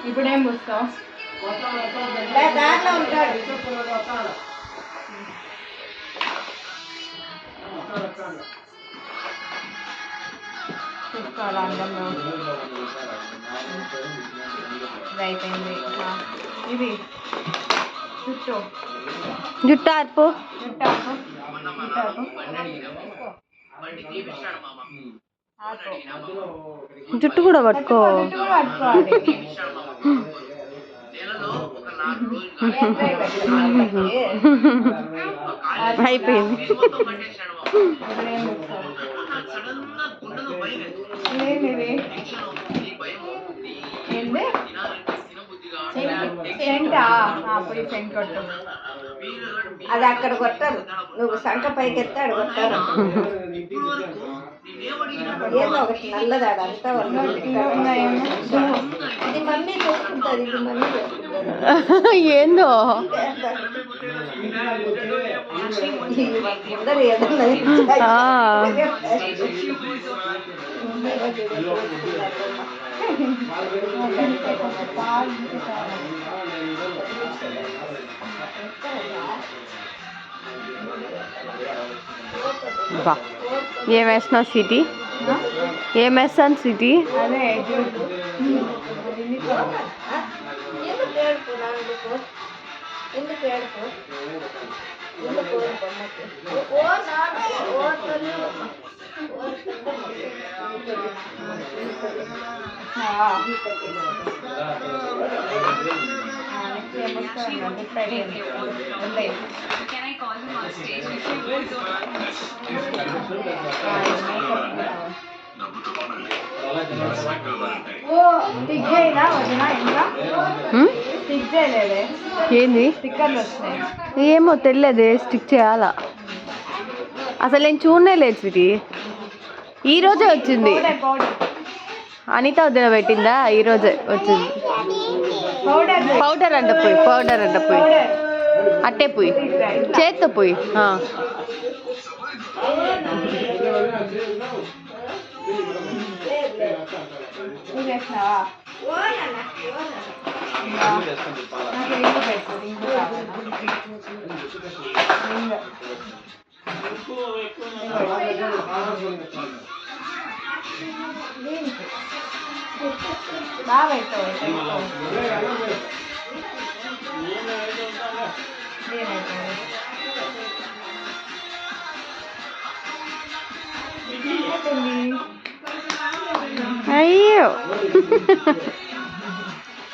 ఇప్పుడేం పూస్తావు? దాంట్లో ఉంటాడు. చూసుకోవాలి అందంలో. ఇది అయిపోయింది. ఇది జుట్టార్పు జుట్టు కూడా పట్టుకో. అయిపోయింది. అది అక్కడ కొట్టారు. నువ్వు సంక పైకి ఎత్తాడు కొట్టారు. ఏదో ఒకటి నల్లదాడు అంతా ఇది మమ్మీ చూసుకుంటుంది. ఇది మమ్మీ ఏందో ముందర ఏదన్నా బా ఏం వేసినావు సిటీ? ఏం వేస్తాను city? Can I call him on stage? ఏంది? ఏమో తెలియదే. స్టిక్ చేయాలా? అసలు నేను చూడనే లేదు స్వీటీ. ఈరోజే వచ్చింది. అనిత వద్ద పెట్టిందా? ఈరోజే వచ్చింది. పౌడర్ అంట పోయి అట్టే పోయి చేత్తో పోయి. అయ్యో